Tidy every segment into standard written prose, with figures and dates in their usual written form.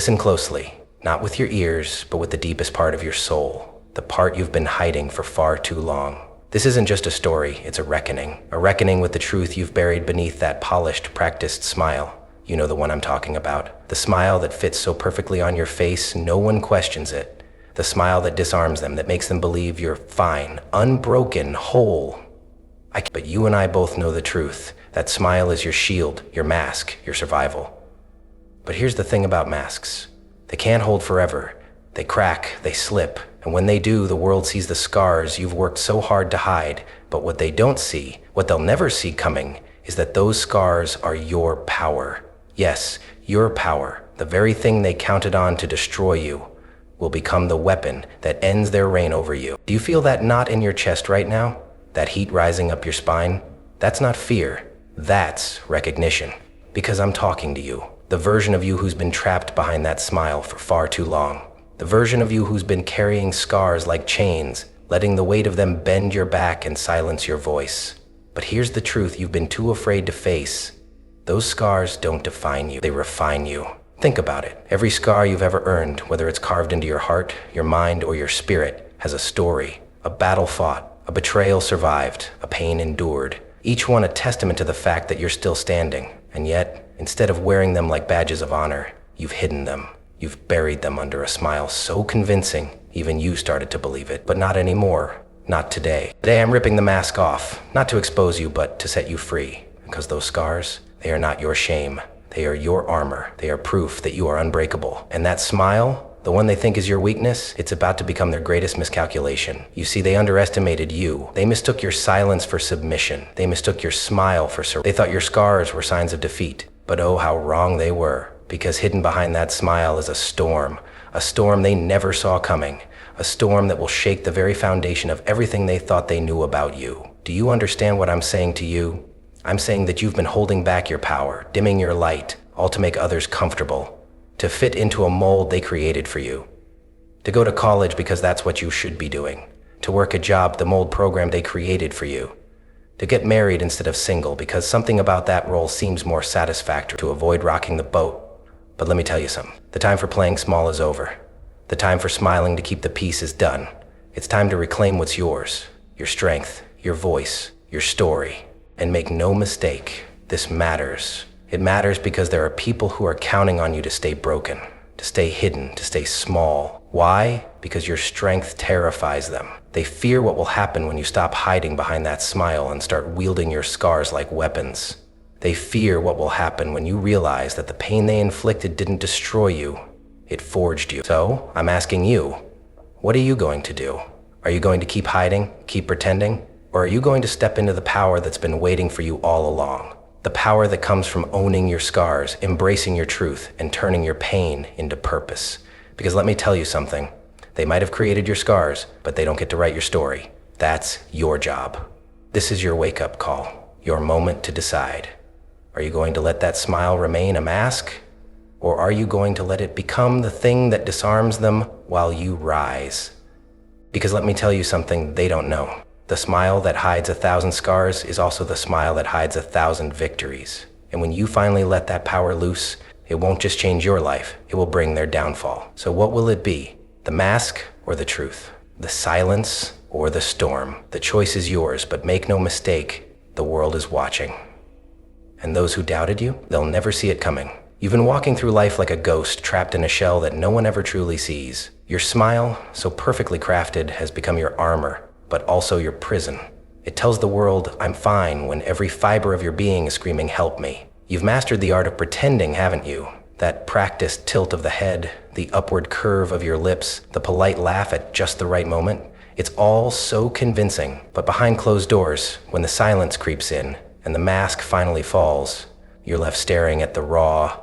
Listen closely, not with your ears, but with the deepest part of your soul, the part you've been hiding for far too long. This isn't just a story, it's a reckoning with the truth you've buried beneath that polished, practiced smile. You know the one I'm talking about. The smile that fits so perfectly on your face, no one questions it. The smile that disarms them, that makes them believe you're fine, unbroken, whole. But you and I both know the truth. That smile is your shield, your mask, your survival. But here's the thing about masks. They can't hold forever. They crack, they slip, and when they do, the world sees the scars you've worked so hard to hide. But what they don't see, what they'll never see coming, is that those scars are your power. Yes, your power, the very thing they counted on to destroy you, will become the weapon that ends their reign over you. Do you feel that knot in your chest right now? That heat rising up your spine? That's not fear, that's recognition. Because I'm talking to you. The version of you who's been trapped behind that smile for far too long. The version of you who's been carrying scars like chains, letting the weight of them bend your back and silence your voice. But here's the truth you've been too afraid to face. Those scars don't define you, they refine you. Think about it. Every scar you've ever earned, whether it's carved into your heart, your mind, or your spirit, has a story, a battle fought, a betrayal survived, a pain endured. Each one a testament to the fact that you're still standing. And yet, instead of wearing them like badges of honor, you've hidden them. You've buried them under a smile so convincing, even you started to believe it. But not anymore. Not today. Today I'm ripping the mask off, not to expose you, but to set you free. Because those scars, they are not your shame. They are your armor. They are proof that you are unbreakable. And that smile, the one they think is your weakness, it's about to become their greatest miscalculation. You see, they underestimated you. They mistook your silence for submission. They mistook your smile for surrender. They thought your scars were signs of defeat. But oh, how wrong they were. Because hidden behind that smile is a storm they never saw coming. A storm that will shake the very foundation of everything they thought they knew about you. Do you understand what I'm saying to you? I'm saying that you've been holding back your power, dimming your light, all to make others comfortable. To fit into a mold they created for you. To go to college because that's what you should be doing. To work a job, the mold program they created for you. To get married instead of single because something about that role seems more satisfactory. To avoid rocking the boat. But let me tell you something. The time for playing small is over. The time for smiling to keep the peace is done. It's time to reclaim what's yours. Your strength, your voice, your story. And make no mistake, this matters. It matters because there are people who are counting on you to stay broken, to stay hidden, to stay small. Why? Because your strength terrifies them. They fear what will happen when you stop hiding behind that smile and start wielding your scars like weapons. They fear what will happen when you realize that the pain they inflicted didn't destroy you, it forged you. So, I'm asking you, what are you going to do? Are you going to keep hiding, keep pretending? Or are you going to step into the power that's been waiting for you all along? The power that comes from owning your scars, embracing your truth, and turning your pain into purpose. Because let me tell you something. They might have created your scars, but they don't get to write your story. That's your job. This is your wake-up call, your moment to decide. Are you going to let that smile remain a mask? Or are you going to let it become the thing that disarms them while you rise? Because let me tell you something they don't know. The smile that hides 1,000 scars is also the smile that hides 1,000 victories. And when you finally let that power loose, it won't just change your life, it will bring their downfall. So what will it be? The mask or the truth? The silence or the storm? The choice is yours, but make no mistake, the world is watching. And those who doubted you, they'll never see it coming. You've been walking through life like a ghost, trapped in a shell that no one ever truly sees. Your smile, so perfectly crafted, has become your armor, but also your prison. It tells the world, I'm fine, when every fiber of your being is screaming, help me. You've mastered the art of pretending, haven't you? That practiced tilt of the head, the upward curve of your lips, the polite laugh at just the right moment. It's all so convincing, but behind closed doors, when the silence creeps in and the mask finally falls, you're left staring at the raw,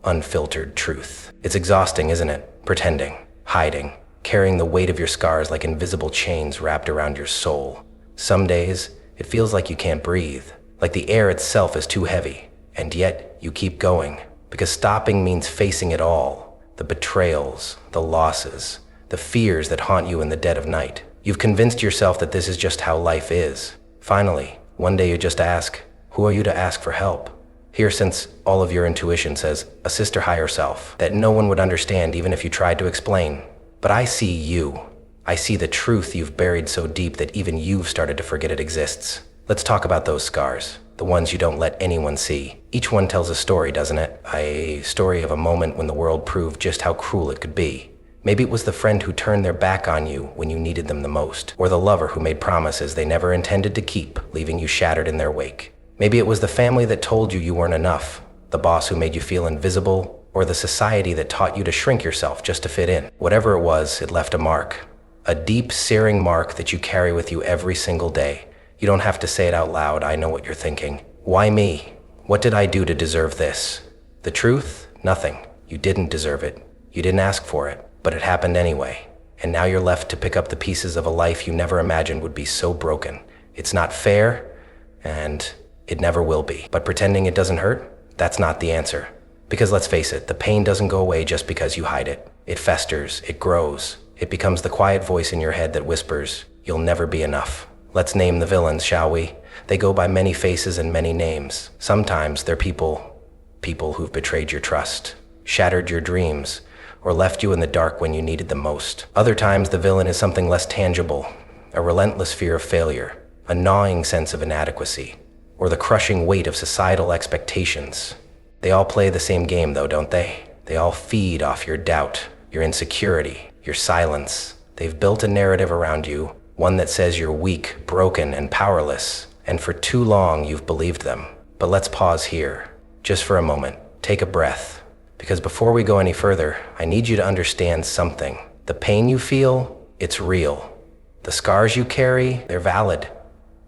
unfiltered truth. It's exhausting, isn't it? Pretending, hiding, carrying the weight of your scars like invisible chains wrapped around your soul. Some days, it feels like you can't breathe, like the air itself is too heavy, and yet you keep going, because stopping means facing it all, the betrayals, the losses, the fears that haunt you in the dead of night. You've convinced yourself that this is just how life is. Finally, one day you just ask, who are you to ask for help? Here, since all of your intuition says a sister higher self, that no one would understand even if you tried to explain. But I see you. I see the truth you've buried so deep that even you've started to forget it exists. Let's talk about those scars, the ones you don't let anyone see. Each one tells a story, doesn't it? A story of a moment when the world proved just how cruel it could be. Maybe it was the friend who turned their back on you when you needed them the most, or the lover who made promises they never intended to keep, leaving you shattered in their wake. Maybe it was the family that told you weren't enough, the boss who made you feel invisible, or the society that taught you to shrink yourself just to fit in. Whatever it was, it left a mark. A deep, searing mark that you carry with you every single day. You don't have to say it out loud, I know what you're thinking. Why me? What did I do to deserve this? The truth? Nothing. You didn't deserve it. You didn't ask for it, but it happened anyway. And now you're left to pick up the pieces of a life you never imagined would be so broken. It's not fair, and it never will be. But pretending it doesn't hurt? That's not the answer. Because let's face it, the pain doesn't go away just because you hide it. It festers, it grows. It becomes the quiet voice in your head that whispers, you'll never be enough. Let's name the villains, shall we? They go by many faces and many names. Sometimes they're people who've betrayed your trust, shattered your dreams, or left you in the dark when you needed them most. Other times the villain is something less tangible, a relentless fear of failure, a gnawing sense of inadequacy, or the crushing weight of societal expectations. They all play the same game though, don't they? They all feed off your doubt, your insecurity, your silence. They've built a narrative around you, one that says you're weak, broken, and powerless, and for too long you've believed them. But let's pause here, just for a moment. Take a breath, because before we go any further, I need you to understand something. The pain you feel, it's real. The scars you carry, they're valid.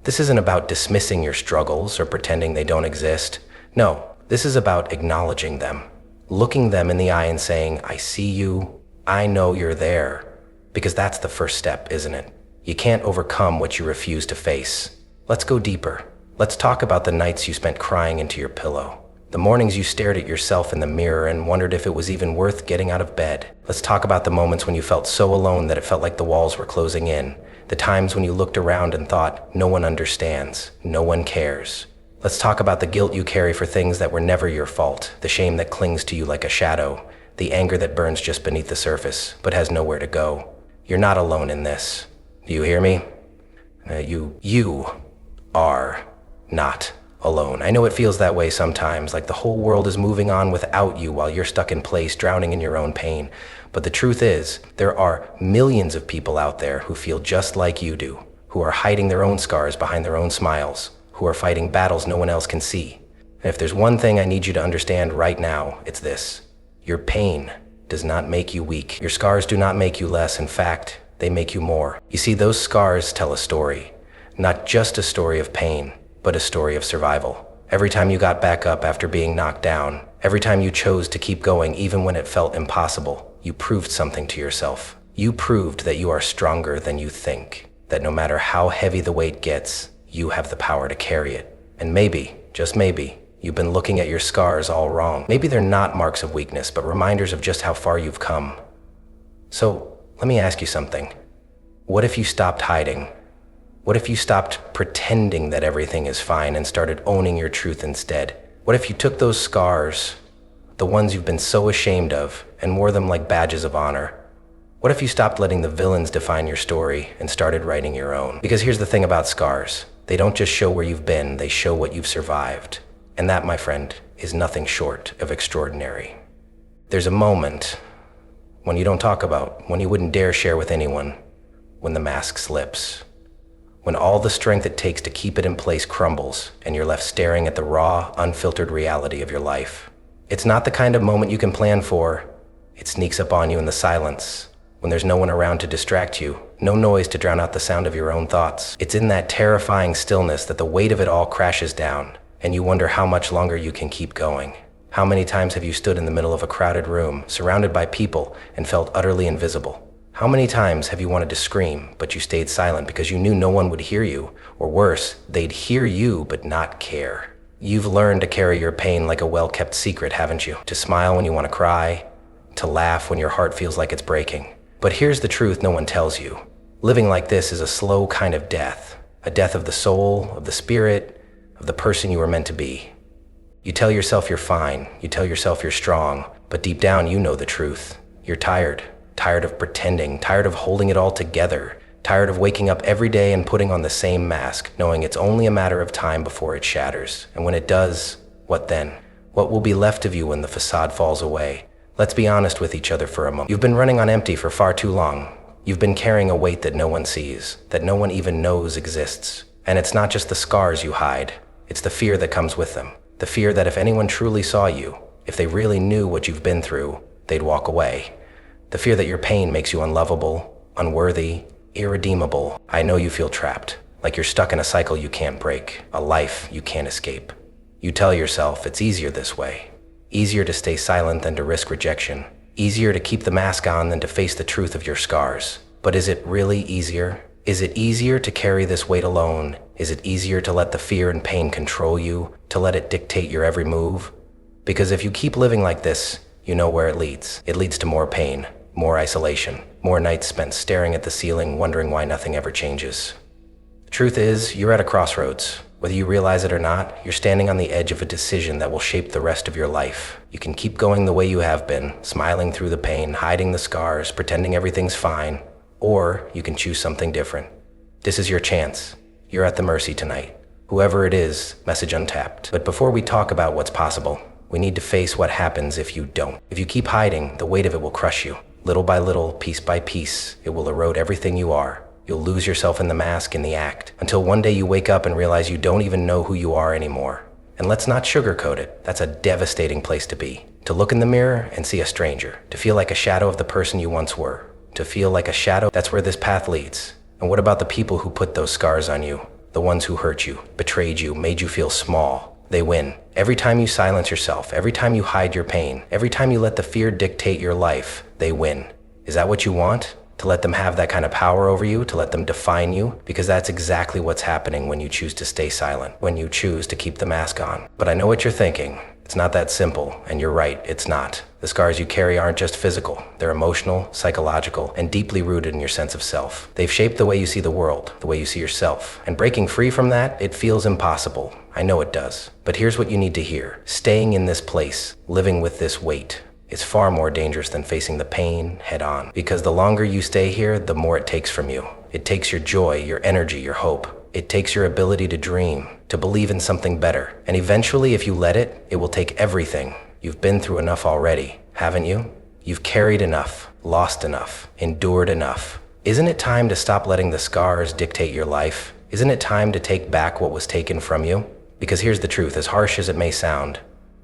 This isn't about dismissing your struggles or pretending they don't exist. No, this is about acknowledging them, looking them in the eye and saying, I see you, I know you're there. Because that's the first step, isn't it? You can't overcome what you refuse to face. Let's go deeper. Let's talk about the nights you spent crying into your pillow. The mornings you stared at yourself in the mirror and wondered if it was even worth getting out of bed. Let's talk about the moments when you felt so alone that it felt like the walls were closing in. The times when you looked around and thought, no one understands, no one cares. Let's talk about the guilt you carry for things that were never your fault, the shame that clings to you like a shadow, the anger that burns just beneath the surface, but has nowhere to go. You're not alone in this. Do you hear me? You are not alone. I know it feels that way sometimes, like the whole world is moving on without you while you're stuck in place, drowning in your own pain. But the truth is, there are millions of people out there who feel just like you do, who are hiding their own scars behind their own smiles, who are fighting battles no one else can see. And if there's one thing I need you to understand right now, it's this. Your pain does not make you weak. Your scars do not make you less. In fact, they make you more. You see, those scars tell a story, not just a story of pain, but a story of survival. Every time you got back up after being knocked down, every time you chose to keep going even when it felt impossible, you proved something to yourself. You proved that you are stronger than you think, that no matter how heavy the weight gets, you have the power to carry it. And maybe, just maybe, you've been looking at your scars all wrong. Maybe they're not marks of weakness, but reminders of just how far you've come. So, let me ask you something. What if you stopped hiding? What if you stopped pretending that everything is fine and started owning your truth instead? What if you took those scars, the ones you've been so ashamed of, and wore them like badges of honor? What if you stopped letting the villains define your story and started writing your own? Because here's the thing about scars. They don't just show where you've been, they show what you've survived. And that, my friend, is nothing short of extraordinary. There's a moment when you don't talk about, when you wouldn't dare share with anyone, when the mask slips. When all the strength it takes to keep it in place crumbles and you're left staring at the raw, unfiltered reality of your life. It's not the kind of moment you can plan for. It sneaks up on you in the silence, when there's no one around to distract you, no noise to drown out the sound of your own thoughts. It's in that terrifying stillness that the weight of it all crashes down, and you wonder how much longer you can keep going. How many times have you stood in the middle of a crowded room, surrounded by people, and felt utterly invisible? How many times have you wanted to scream, but you stayed silent because you knew no one would hear you? Or worse, they'd hear you but not care. You've learned to carry your pain like a well-kept secret, haven't you? To smile when you want to cry, to laugh when your heart feels like it's breaking. But here's the truth no one tells you. Living like this is a slow kind of death. A death of the soul, of the spirit, of the person you were meant to be. You tell yourself you're fine, you tell yourself you're strong, but deep down you know the truth. You're tired. Tired of pretending, tired of holding it all together, tired of waking up every day and putting on the same mask, knowing it's only a matter of time before it shatters. And when it does, what then? What will be left of you when the facade falls away? Let's be honest with each other for a moment. You've been running on empty for far too long. You've been carrying a weight that no one sees, that no one even knows exists. And it's not just the scars you hide, it's the fear that comes with them. The fear that if anyone truly saw you, if they really knew what you've been through, they'd walk away. The fear that your pain makes you unlovable, unworthy, irredeemable. I know you feel trapped, like you're stuck in a cycle you can't break, a life you can't escape. You tell yourself it's easier this way. Easier to stay silent than to risk rejection. Easier to keep the mask on than to face the truth of your scars. But is it really easier? Is it easier to carry this weight alone? Is it easier to let the fear and pain control you, to let it dictate your every move? Because if you keep living like this, you know where it leads. It leads to more pain, more isolation, more nights spent staring at the ceiling, wondering why nothing ever changes. The truth is, you're at a crossroads. Whether you realize it or not, you're standing on the edge of a decision that will shape the rest of your life. You can keep going the way you have been, smiling through the pain, hiding the scars, pretending everything's fine, or you can choose something different. This is your chance. You're at the mercy tonight. Whoever it is, message untapped. But before we talk about what's possible, we need to face what happens if you don't. If you keep hiding, the weight of it will crush you. Little by little, piece by piece, it will erode everything you are. You'll lose yourself in the mask, in the act, until one day you wake up and realize you don't even know who you are anymore. And let's not sugarcoat it. That's a devastating place to be. To look in the mirror and see a stranger. To feel like a shadow of the person you once were. To feel like a shadow, that's where this path leads. And what about the people who put those scars on you? The ones who hurt you, betrayed you, made you feel small. They win. Every time you silence yourself, every time you hide your pain, every time you let the fear dictate your life, they win. Is that what you want? To let them have that kind of power over you, to let them define you? Because that's exactly what's happening when you choose to stay silent, when you choose to keep the mask on. But I know what you're thinking. It's not that simple, and you're right, it's not. The scars you carry aren't just physical. They're emotional, psychological, and deeply rooted in your sense of self. They've shaped the way you see the world, the way you see yourself. And breaking free from that, it feels impossible. I know it does. But here's what you need to hear. Staying in this place, living with this weight, is far more dangerous than facing the pain head on. Because the longer you stay here, the more it takes from you. It takes your joy, your energy, your hope. It takes your ability to dream, to believe in something better. And eventually, if you let it, it will take everything. You've been through enough already, haven't you? You've carried enough, lost enough, endured enough. Isn't it time to stop letting the scars dictate your life? Isn't it time to take back what was taken from you? Because here's the truth, as harsh as it may sound,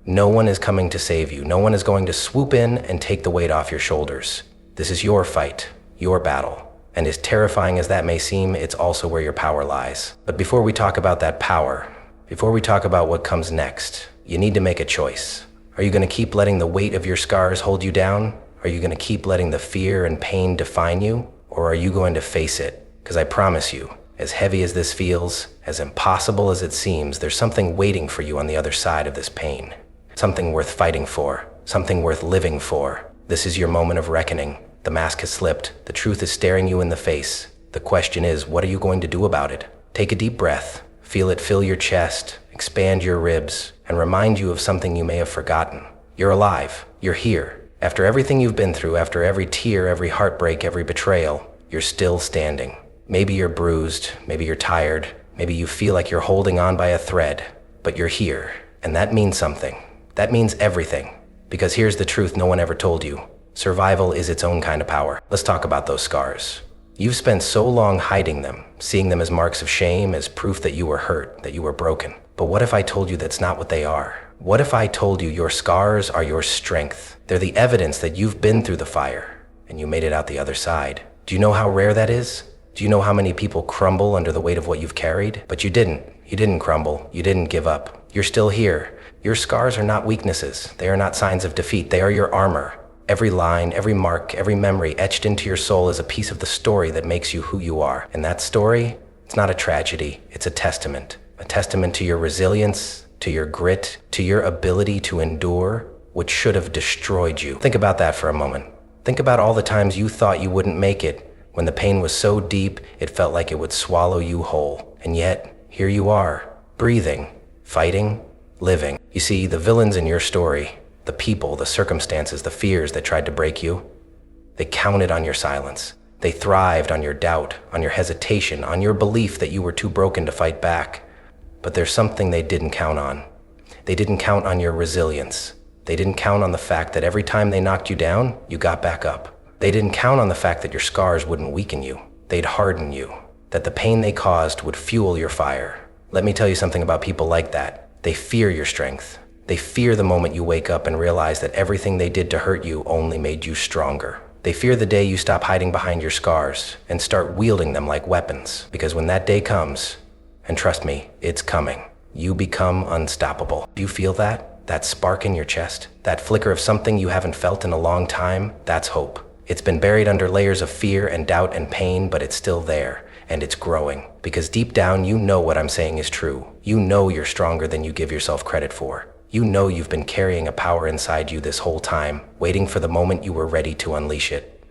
no one is coming to save you. No one is going to swoop in and take the weight off your shoulders. This is your fight, your battle. And as terrifying as that may seem, it's also where your power lies. But before we talk about that power, before we talk about what comes next, you need to make a choice. Are you going to keep letting the weight of your scars hold you down? Are you going to keep letting the fear and pain define you? Or are you going to face it? Because I promise you, as heavy as this feels, as impossible as it seems, there's something waiting for you on the other side of this pain. Something worth fighting for, something worth living for. This is your moment of reckoning. The mask has slipped. The truth is staring you in the face. The question is, what are you going to do about it? Take a deep breath. Feel it fill your chest, expand your ribs, and remind you of something you may have forgotten. You're alive. You're here. After everything you've been through, after every tear, every heartbreak, every betrayal, you're still standing. Maybe you're bruised. Maybe you're tired. Maybe you feel like you're holding on by a thread. But you're here. And that means something. That means everything. Because here's the truth no one ever told you. Survival is its own kind of power. Let's talk about those scars. You've spent so long hiding them, seeing them as marks of shame, as proof that you were hurt, that you were broken. But what if I told you that's not what they are? What if I told you your scars are your strength? They're the evidence that you've been through the fire, and you made it out the other side. Do you know how rare that is? Do you know how many people crumble under the weight of what you've carried? But you didn't. You didn't crumble. You didn't give up. You're still here. Your scars are not weaknesses. They are not signs of defeat. They are your armor. Every line, every mark, every memory etched into your soul is a piece of the story that makes you who you are. And that story, it's not a tragedy. It's a testament to your resilience, to your grit, to your ability to endure what should have destroyed you. Think about that for a moment. Think about all the times you thought you wouldn't make it, when the pain was so deep, it felt like it would swallow you whole. And yet, here you are, breathing, fighting, living. You see, the villains in your story, the people, the circumstances, the fears that tried to break you, they counted on your silence. They thrived on your doubt, on your hesitation, on your belief that you were too broken to fight back. But there's something they didn't count on. They didn't count on your resilience. They didn't count on the fact that every time they knocked you down, you got back up. They didn't count on the fact that your scars wouldn't weaken you. They'd harden you, that the pain they caused would fuel your fire. Let me tell you something about people like that. They fear your strength. They fear the moment you wake up and realize that everything they did to hurt you only made you stronger. They fear the day you stop hiding behind your scars and start wielding them like weapons. Because when that day comes, and trust me, it's coming, you become unstoppable. Do you feel that? That spark in your chest? That flicker of something you haven't felt in a long time? That's hope. It's been buried under layers of fear and doubt and pain, but it's still there, and it's growing. Because deep down, you know what I'm saying is true. You know you're stronger than you give yourself credit for. You know you've been carrying a power inside you this whole time, waiting for the moment you were ready to unleash it.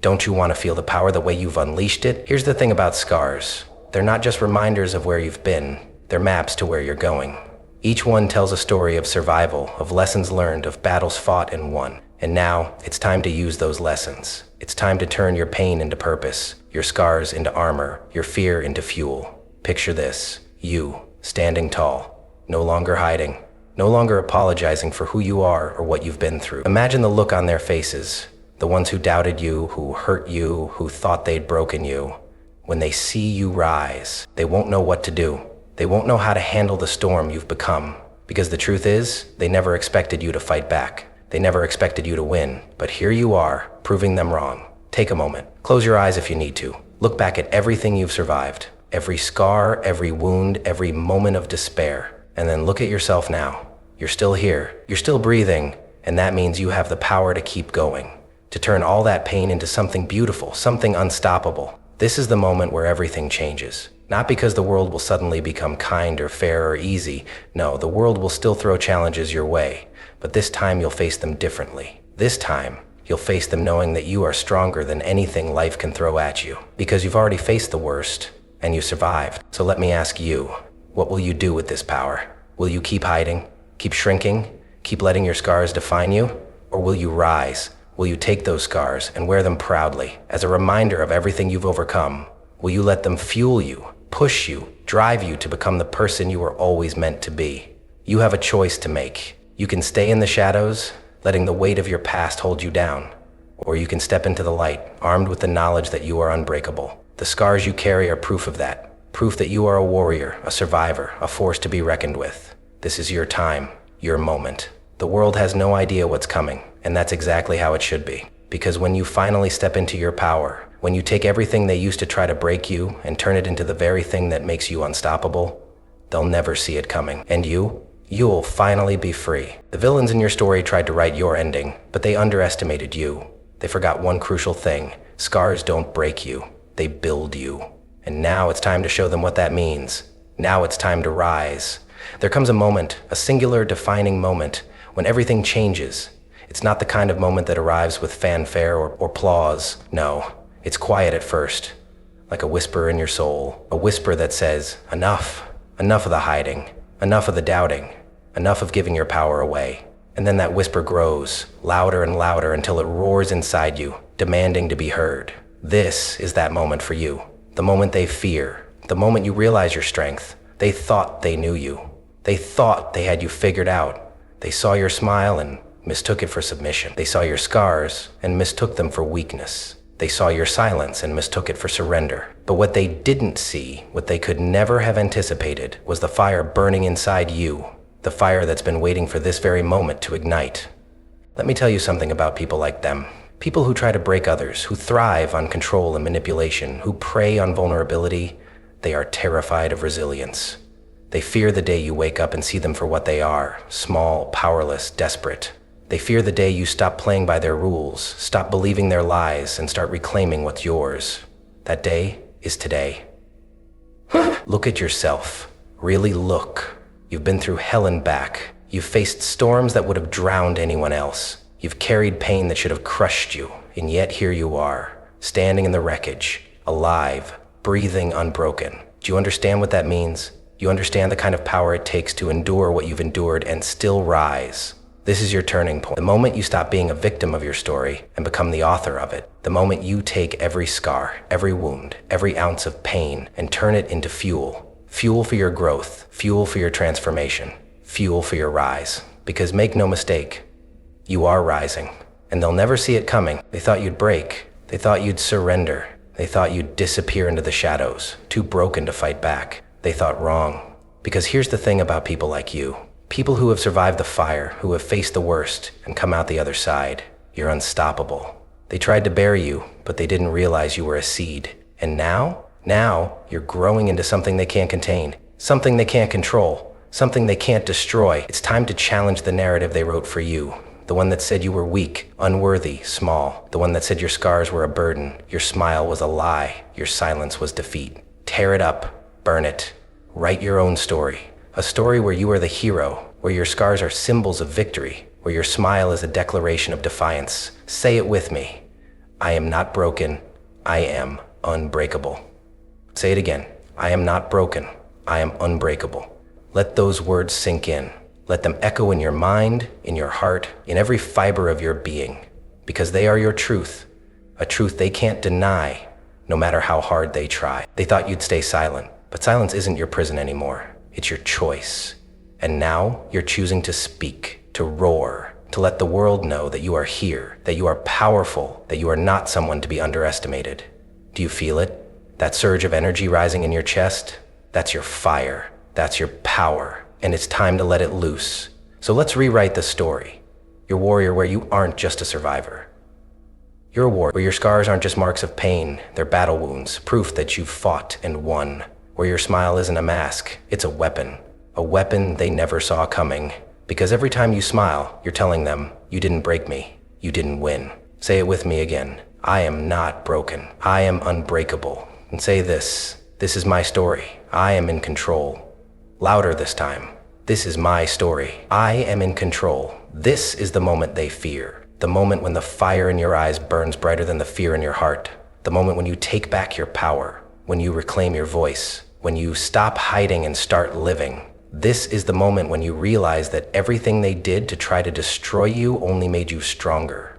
Don't you want to feel the power the way you've unleashed it? Here's the thing about scars. They're not just reminders of where you've been, they're maps to where you're going. Each one tells a story of survival, of lessons learned, of battles fought and won. And now, it's time to use those lessons. It's time to turn your pain into purpose, your scars into armor, your fear into fuel. Picture this, you, standing tall, no longer hiding, no longer apologizing for who you are or what you've been through. Imagine the look on their faces, the ones who doubted you, who hurt you, who thought they'd broken you. When they see you rise, they won't know what to do. They won't know how to handle the storm you've become. Because the truth is, they never expected you to fight back. They never expected you to win. But here you are, proving them wrong. Take a moment. Close your eyes if you need to. Look back at everything you've survived. Every scar, every wound, every moment of despair. And then look at yourself now. You're still here. You're still breathing. And that means you have the power to keep going. To turn all that pain into something beautiful, something unstoppable. This is the moment where everything changes. Not because the world will suddenly become kind or fair or easy. No, the world will still throw challenges your way. But this time you'll face them differently. This time, you'll face them knowing that you are stronger than anything life can throw at you. Because you've already faced the worst, and you survived. So let me ask you, what will you do with this power? Will you keep hiding? Keep shrinking? Keep letting your scars define you? Or will you rise? Will you take those scars and wear them proudly as a reminder of everything you've overcome? Will you let them fuel you, push you, drive you to become the person you were always meant to be? You have a choice to make. You can stay in the shadows, letting the weight of your past hold you down. Or you can step into the light, armed with the knowledge that you are unbreakable. The scars you carry are proof of that. Proof that you are a warrior, a survivor, a force to be reckoned with. This is your time, your moment. The world has no idea what's coming, and that's exactly how it should be. Because when you finally step into your power, when you take everything they used to try to break you and turn it into the very thing that makes you unstoppable, they'll never see it coming. And you'll finally be free. The villains in your story tried to write your ending, but they underestimated you. They forgot one crucial thing. Scars don't break you, they build you. And now it's time to show them what that means. Now it's time to rise. There comes a moment, a singular defining moment, when everything changes. It's not the kind of moment that arrives with fanfare or applause. No, it's quiet at first, like a whisper in your soul. A whisper that says, enough. Enough of the hiding. Enough of the doubting. Enough of giving your power away. And then that whisper grows, louder and louder until it roars inside you, demanding to be heard. This is that moment for you. The moment they fear. The moment you realize your strength. They thought they knew you. They thought they had you figured out. They saw your smile and mistook it for submission. They saw your scars and mistook them for weakness. They saw your silence and mistook it for surrender. But what they didn't see, what they could never have anticipated, was the fire burning inside you. The fire that's been waiting for this very moment to ignite. Let me tell you something about people like them. People who try to break others, who thrive on control and manipulation, who prey on vulnerability, they are terrified of resilience. They fear the day you wake up and see them for what they are, small, powerless, desperate. They fear the day you stop playing by their rules, stop believing their lies, and start reclaiming what's yours. That day is today. Look at yourself. Really look. You've been through hell and back. You've faced storms that would have drowned anyone else. You've carried pain that should have crushed you, and yet here you are, standing in the wreckage, alive, breathing unbroken. Do you understand what that means? You understand the kind of power it takes to endure what you've endured and still rise. This is your turning point. The moment you stop being a victim of your story and become the author of it. The moment you take every scar, every wound, every ounce of pain and turn it into fuel. Fuel for your growth, fuel for your transformation, fuel for your rise. Because make no mistake, you are rising. And they'll never see it coming. They thought you'd break. They thought you'd surrender. They thought you'd disappear into the shadows, too broken to fight back. They thought wrong. Because here's the thing about people like you. People who have survived the fire, who have faced the worst and come out the other side. You're unstoppable. They tried to bury you, but they didn't realize you were a seed. And now you're growing into something they can't contain, something they can't control, something they can't destroy. It's time to challenge the narrative they wrote for you. The one that said you were weak, unworthy, small. The one that said your scars were a burden, your smile was a lie, your silence was defeat. Tear it up, burn it, write your own story. A story where you are the hero, where your scars are symbols of victory, where your smile is a declaration of defiance. Say it with me. I am not broken, I am unbreakable. Say it again. I am not broken, I am unbreakable. Let those words sink in. Let them echo in your mind, in your heart, in every fiber of your being, because they are your truth, a truth they can't deny, no matter how hard they try. They thought you'd stay silent, but silence isn't your prison anymore. It's your choice. And now you're choosing to speak, to roar, to let the world know that you are here, that you are powerful, that you are not someone to be underestimated. Do you feel it? That surge of energy rising in your chest? That's your fire. That's your power. And it's time to let it loose. So let's rewrite the story. Your warrior where you aren't just a survivor. You're a warrior where your scars aren't just marks of pain, they're battle wounds, proof that you've fought and won. Where your smile isn't a mask, it's a weapon they never saw coming. Because every time you smile, you're telling them, you didn't break me, you didn't win. Say it with me again. I am not broken, I am unbreakable. And say this is my story, I am in control. Louder this time. This is my story. I am in control. This is the moment they fear. The moment when the fire in your eyes burns brighter than the fear in your heart. The moment when you take back your power, when you reclaim your voice, when you stop hiding and start living. This is the moment when you realize that everything they did to try to destroy you only made you stronger.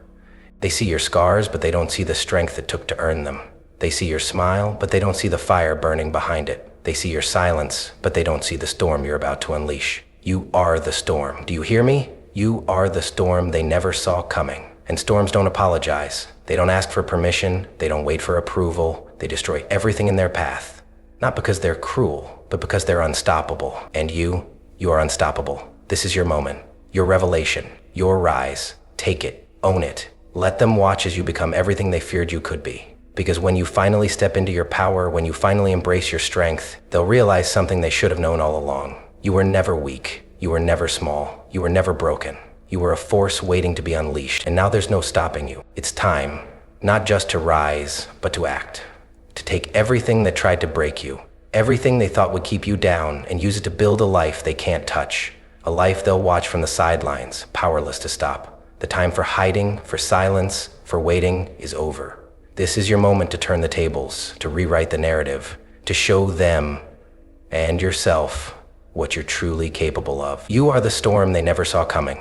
They see your scars, but they don't see the strength it took to earn them. They see your smile, but they don't see the fire burning behind it. They see your silence, but they don't see the storm you're about to unleash. You are the storm. Do you hear me? You are the storm they never saw coming. And storms don't apologize. They don't ask for permission. They don't wait for approval. They destroy everything in their path. Not because they're cruel, but because they're unstoppable. And you are unstoppable. This is your moment, your revelation, your rise. Take it, own it. Let them watch as you become everything they feared you could be. Because when you finally step into your power, when you finally embrace your strength, they'll realize something they should have known all along. You were never weak. You were never small. You were never broken. You were a force waiting to be unleashed, and now there's no stopping you. It's time, not just to rise, but to act. To take everything that tried to break you, everything they thought would keep you down, and use it to build a life they can't touch. A life they'll watch from the sidelines, powerless to stop. The time for hiding, for silence, for waiting is over. This is your moment to turn the tables, to rewrite the narrative, to show them and yourself what you're truly capable of. You are the storm they never saw coming.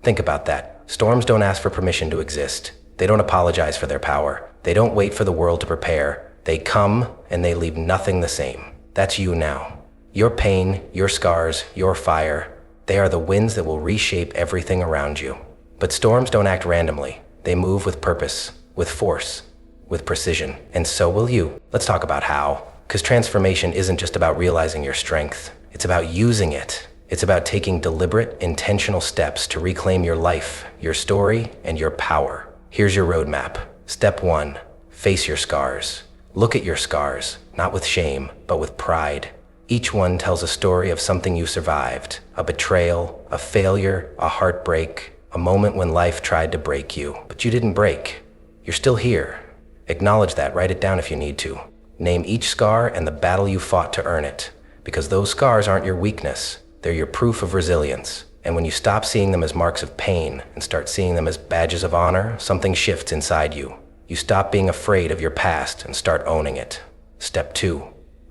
Think about that. Storms don't ask for permission to exist. They don't apologize for their power. They don't wait for the world to prepare. They come and they leave nothing the same. That's you now. Your pain, your scars, your fire, they are the winds that will reshape everything around you. But storms don't act randomly. They move with purpose, with force, with precision, and so will you. Let's talk about how. Because transformation isn't just about realizing your strength. It's about using it. It's about taking deliberate, intentional steps to reclaim your life, your story, and your power. Here's your roadmap. Step 1, face your scars. Look at your scars, not with shame, but with pride. Each one tells a story of something you survived, a betrayal, a failure, a heartbreak, a moment when life tried to break you, but you didn't break. You're still here. Acknowledge that, write it down if you need to. Name each scar and the battle you fought to earn it, because those scars aren't your weakness, they're your proof of resilience. And when you stop seeing them as marks of pain and start seeing them as badges of honor, something shifts inside you. You stop being afraid of your past and start owning it. Step 2,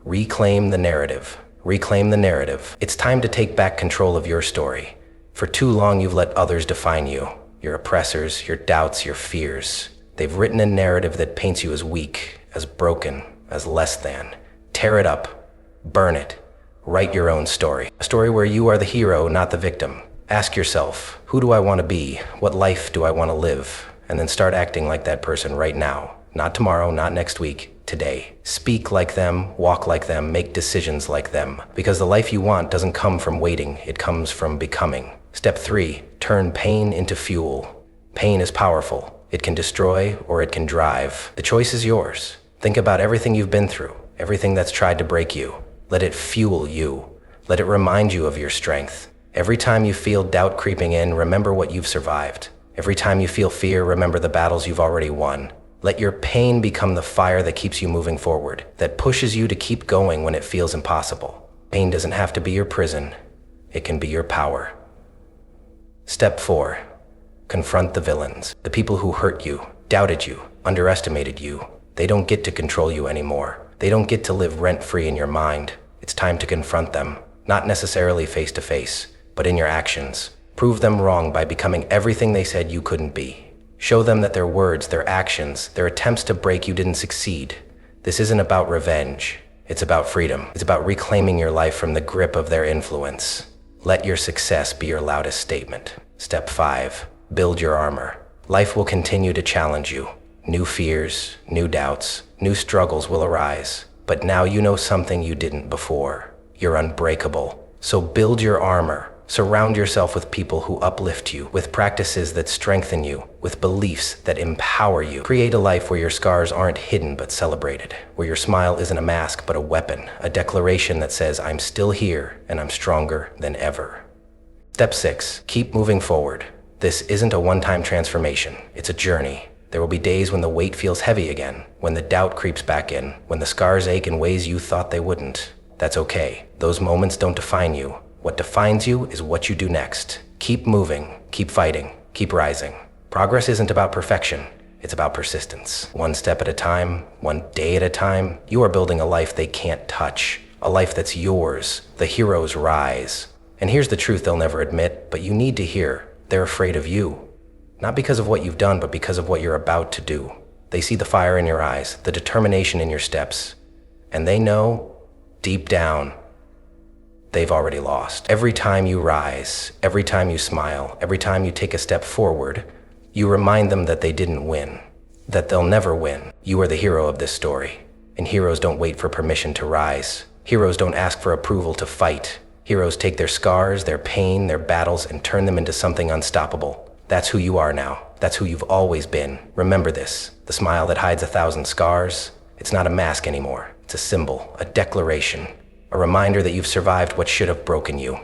reclaim the narrative. Reclaim the narrative. It's time to take back control of your story. For too long, you've let others define you. Your oppressors, your doubts, your fears. They've written a narrative that paints you as weak, as broken, as less than. Tear it up. Burn it. Write your own story. A story where you are the hero, not the victim. Ask yourself, who do I want to be? What life do I want to live? And then start acting like that person right now. Not tomorrow, not next week, today. Speak like them, walk like them, make decisions like them. Because the life you want doesn't come from waiting, it comes from becoming. Step 3, turn pain into fuel. Pain is powerful. It can destroy or it can drive. The choice is yours. Think about everything you've been through, everything that's tried to break you. Let it fuel you. Let it remind you of your strength. Every time you feel doubt creeping in, remember what you've survived. Every time you feel fear, remember the battles you've already won. Let your pain become the fire that keeps you moving forward, that pushes you to keep going when it feels impossible. Pain doesn't have to be your prison. It can be your power. Step 4, confront the villains. The people who hurt you, doubted you, underestimated you. They don't get to control you anymore. They don't get to live rent-free in your mind. It's time to confront them, not necessarily face to face, but in your actions. Prove them wrong by becoming everything they said you couldn't be. Show them that their words, their actions, their attempts to break you didn't succeed. This isn't about revenge. It's about freedom. It's about reclaiming your life from the grip of their influence. Let your success be your loudest statement. Step 5, build your armor. Life will continue to challenge you. New fears, new doubts, new struggles will arise. But now you know something you didn't before. You're unbreakable. So build your armor. Surround yourself with people who uplift you, with practices that strengthen you, with beliefs that empower you. Create a life where your scars aren't hidden but celebrated, where your smile isn't a mask but a weapon, a declaration that says, I'm still here and I'm stronger than ever. Step 6, keep moving forward. This isn't a one-time transformation, it's a journey. There will be days when the weight feels heavy again, when the doubt creeps back in, when the scars ache in ways you thought they wouldn't. That's okay. Those moments don't define you. What defines you is what you do next. Keep moving, keep fighting, keep rising. Progress isn't about perfection, it's about persistence. One step at a time, one day at a time, you are building a life they can't touch, a life that's yours. The heroes rise. And here's the truth they'll never admit, but you need to hear. They're afraid of you. Not because of what you've done, but because of what you're about to do. They see the fire in your eyes, the determination in your steps, and they know, deep down, they've already lost. Every time you rise, every time you smile, every time you take a step forward, you remind them that they didn't win, that they'll never win. You are the hero of this story, and heroes don't wait for permission to rise. Heroes don't ask for approval to fight. Heroes take their scars, their pain, their battles, and turn them into something unstoppable. That's who you are now. That's who you've always been. Remember this. The smile that hides 1,000 scars, it's not a mask anymore. It's a symbol, a declaration, a reminder that you've survived what should have broken you.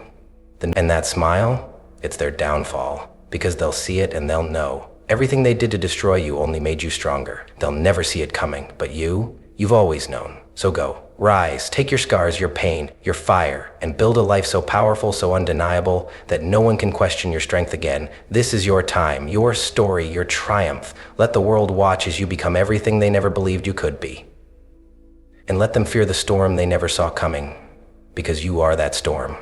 And that smile, it's their downfall, because they'll see it and they'll know. Everything they did to destroy you only made you stronger. They'll never see it coming, but you've always known. So go, rise, take your scars, your pain, your fire, and build a life so powerful, so undeniable, that no one can question your strength again. This is your time, your story, your triumph. Let the world watch as you become everything they never believed you could be. And let them fear the storm they never saw coming, because you are that storm.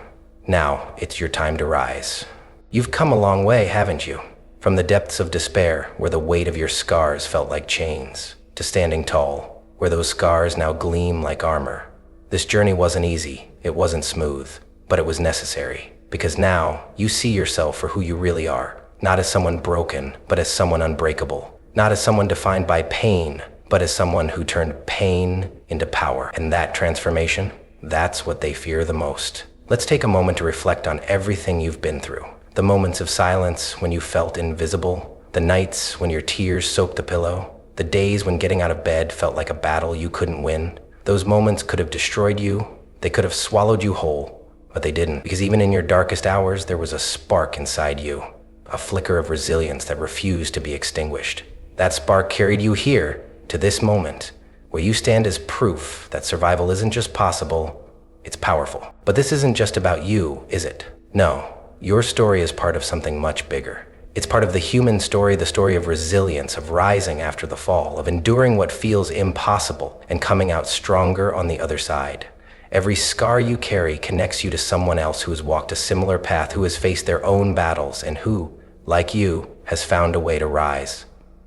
Now, it's your time to rise. You've come a long way, haven't you? From the depths of despair, where the weight of your scars felt like chains, to standing tall, where those scars now gleam like armor. This journey wasn't easy, it wasn't smooth, but it was necessary, because now you see yourself for who you really are, not as someone broken, but as someone unbreakable, not as someone defined by pain, but as someone who turned pain into power. And that transformation, that's what they fear the most. Let's take a moment to reflect on everything you've been through. The moments of silence when you felt invisible, the nights when your tears soaked the pillow, the days when getting out of bed felt like a battle you couldn't win. Those moments could have destroyed you, they could have swallowed you whole, but they didn't. Because even in your darkest hours, there was a spark inside you, a flicker of resilience that refused to be extinguished. That spark carried you here, to this moment, where you stand as proof that survival isn't just possible, it's powerful. But this isn't just about you, is it? No, your story is part of something much bigger. It's part of the human story, the story of resilience, of rising after the fall, of enduring what feels impossible and coming out stronger on the other side. Every scar you carry connects you to someone else who has walked a similar path, who has faced their own battles, and who, like you, has found a way to rise.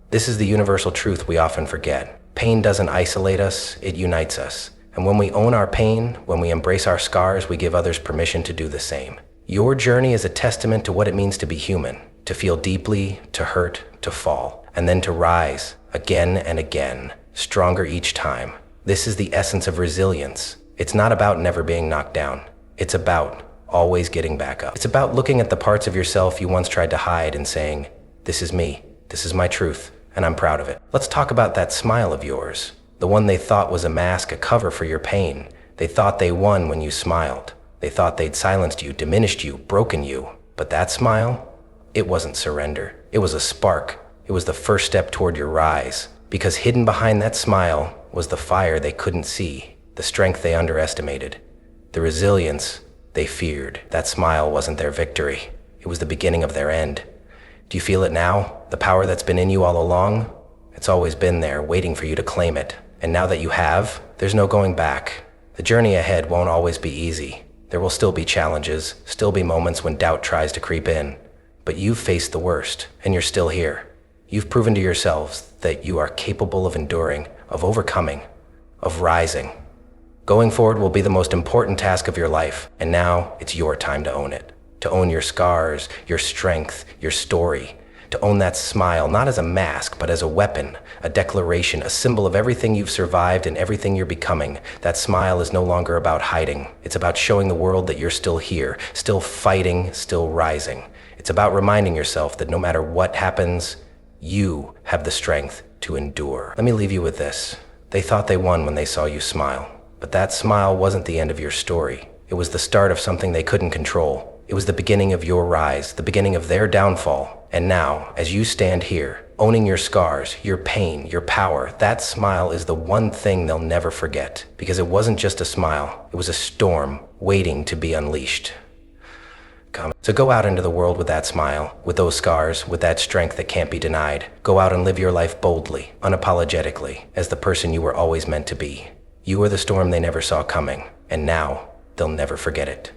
This is the universal truth we often forget. Pain doesn't isolate us, it unites us. And when we own our pain, when we embrace our scars, we give others permission to do the same. Your journey is a testament to what it means to be human, to feel deeply, to hurt, to fall, and then to rise again and again, stronger each time. This is the essence of resilience. It's not about never being knocked down. It's about always getting back up. It's about looking at the parts of yourself you once tried to hide and saying, "This is me, this is my truth, and I'm proud of it." Let's talk about that smile of yours, the one they thought was a mask, a cover for your pain. They thought they won when you smiled. They thought they'd silenced you, diminished you, broken you. But that smile, it wasn't surrender. It was a spark. It was the first step toward your rise. Because hidden behind that smile was the fire they couldn't see, the strength they underestimated, the resilience they feared. That smile wasn't their victory. It was the beginning of their end. Do you feel it now? The power that's been in you all along? It's always been there, waiting for you to claim it. And now that you have, there's no going back. The journey ahead won't always be easy. There will still be challenges, still be moments when doubt tries to creep in. But you've faced the worst, and you're still here. You've proven to yourselves that you are capable of enduring, of overcoming, of rising. Going forward will be the most important task of your life, and now it's your time to own it. To own your scars, your strength, your story. To own that smile, not as a mask, but as a weapon, a declaration, a symbol of everything you've survived and everything you're becoming. That smile is no longer about hiding. It's about showing the world that you're still here, still fighting, still rising. It's about reminding yourself that no matter what happens, you have the strength to endure. Let me leave you with this. They thought they won when they saw you smile. But that smile wasn't the end of your story. It was the start of something they couldn't control. It was the beginning of your rise, the beginning of their downfall. And now, as you stand here, owning your scars, your pain, your power, that smile is the one thing they'll never forget. Because it wasn't just a smile, it was a storm waiting to be unleashed. So go out into the world with that smile, with those scars, with that strength that can't be denied. Go out and live your life boldly, unapologetically, as the person you were always meant to be. You are the storm they never saw coming, and now they'll never forget it.